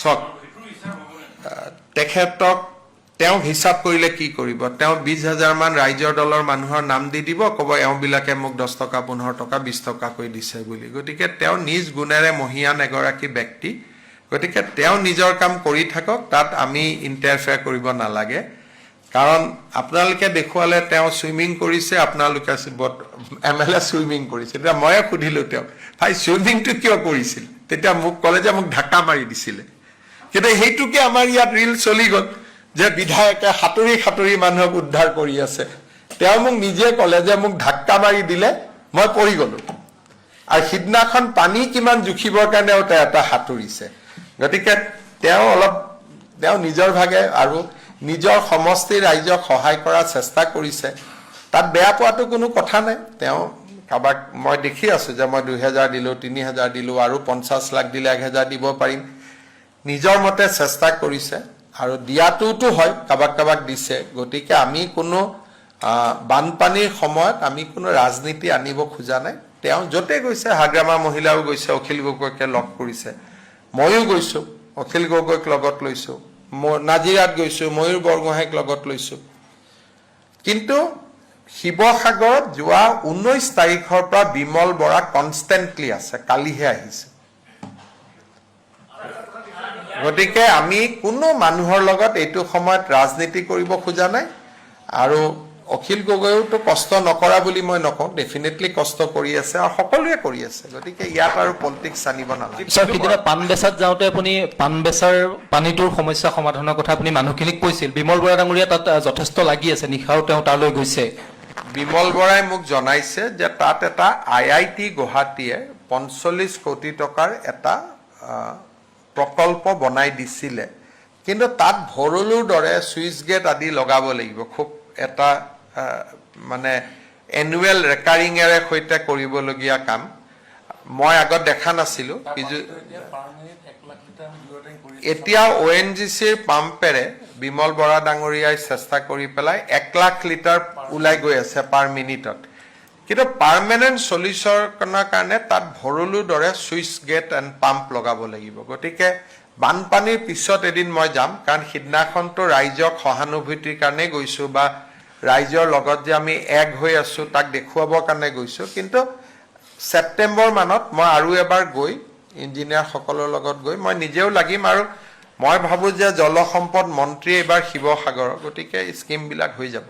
চক তেখেতক তেওঁ হিচাপ কৰিলে কি কৰিব তেওঁ 20,000 মান ৰাইজৰ দলৰ মানুহৰ নাম দি দিব ক'ব এওঁবিলাকে মোক 10 টকা 15 টকা 20 টকা কৈ দিছে বুলি গতিকে তেওঁ নিজ গুণেৰে মহিয়ান এগৰাকী ব্যক্তি গতিকে তেওঁ নিজৰ কাম কৰি থাকক তাত আমি ইন্টাৰফেয়াৰ কৰিব নালাগে কাৰণ আপোনালোকে দেখুৱালে তেওঁ সুইমিং কৰিছে আপোনালোকে এমএলএ সুইমিং কৰিছে তেতিয়া মই সুধিলো তেওঁ ভাই সুইমিংটো কিয় কৰিছিল তেতিয়া মোক ক'লে যে মোক ধাক্কা মাৰি দিছিল কিন্তু হেইটোকে আমাৰ ইয়াত ৰিল চলি গ'ল যে বিধায়কে হাতুৰি হাতুৰি মানুহক উদ্ধাৰ কৰি আছে তেওঁ মোক নিজে ক'লে যে মোক ধাক্কা মাৰি দিলে মই পৰি গলো আৰু সিদনাখন পানী কিমান জুখিবৰ কাৰণে এটা হাতুৰিছে গতিকে তেওঁ নিজৰ ভাগে আৰু নিজৰ সমষ্টি ৰাইজক সহায় কৰাৰ চেষ্টা কৰিছে তাত বেয়া পোৱাটো কোনো কথা নাই তেওঁ কাবাক মই দেখি আছো যে মই 2000 দিলো 3000 দিলো আৰু 50 লাখ দিলে 1000 দিব পাৰিম নিজৰ মতে চেষ্টা কৰিছে আৰু দিয়াটোতো হয় কাবাক দিছে গতিকে আমি কোনো বানপানীৰ সময়ত আমি কোনো ৰাজনীতি আনিব খোজা নাই তেওঁ যতে গৈছে হাগ্ৰামা মহিলাও গৈছে অখিল গগৈকে লগ কৰিছে ময়ো গৈছো অখিল গগৈক লগত লৈছো নাজিৰাত গৈছো ময়ূৰ বৰগোহাঁইক লগত লৈছো কিন্তু শিৱসাগৰত যোৱা 19 তাৰিখৰ পৰা বিমল বৰা কনষ্টেন্টলি আছে কালিহে আহিছে গতিকে আমি কোনো মানুহৰ লগত এইটো সময়ত ৰাজনীতি কৰিব খোজা নাই আৰু অখিল গগৈওতো কষ্ট নকৰা বুলি মই নকওঁ ডেফিনেটলি কষ্ট কৰি আছে আৰু সকলোৱে কৰি আছে গতিকে ইয়াত আৰু পলিটিক্স আনিব নালাগে স্যাৰ কিদিনা পানবেচাত যাওঁতে আপুনি পানবেচাৰ পানীটোৰ সমস্যা সমাধানৰ কথা আপুনি মানুহখিনিক কৈছিল বিমল বৰা ডাঙৰীয়া তাত যথেষ্ট লাগি আছে নিখাও তেওঁ তালৈ গৈছে বিমল বৰাই মোক জনাইছে যে তাত এটা আইআইটি গুৱাহাটীয়ে 45 কোটি টকাৰ এটা প্ৰকল্প বনাই দিছিলে কিন্তু তাত ভৰলুৰ দৰে সুইচ গেট আদি লগাব লাগিব খুব এটা মানে এনুৱেল ৰেকাৰিঙেৰে সৈতে কৰিবলগীয়া কাম মই আগত দেখা নাছিলো এতিয়া ONGCৰ পাম্পেৰে বিমল বৰা ডাঙৰীয়াই চেষ্টা কৰি পেলাই 1 লাখ লিটাৰ ওলাই গৈ আছে পাৰ মিনিটত কিন্তু পাৰ্মানেন্ট সলিউশনৰ কাৰণে তাত ভৰলুৰ দৰে সুইচ গেট এণ্ড পাম্প লগাব লাগিব গতিকে বানপানীৰ পিছত এদিন মই যাম কাৰণ সিদনাখনটো ৰাইজক সহানুভূতিৰ কাৰণে গৈছো বা ৰাইজৰ লগত যে আমি এক হৈ আছো তাক দেখুৱাবৰ কাৰণে গৈছো কিন্তু সেপ্টেম্বৰ মানত মই আৰু এবাৰ গৈ ইঞ্জিনিয়াৰ সকলৰ লগত গৈ মই নিজেও লাগিম আৰু মই ভাবো যে জল সম্পদ মন্ত্ৰী এবাৰ শিৱসাগৰ গতিকে স্কিম বিলাক হৈ যাব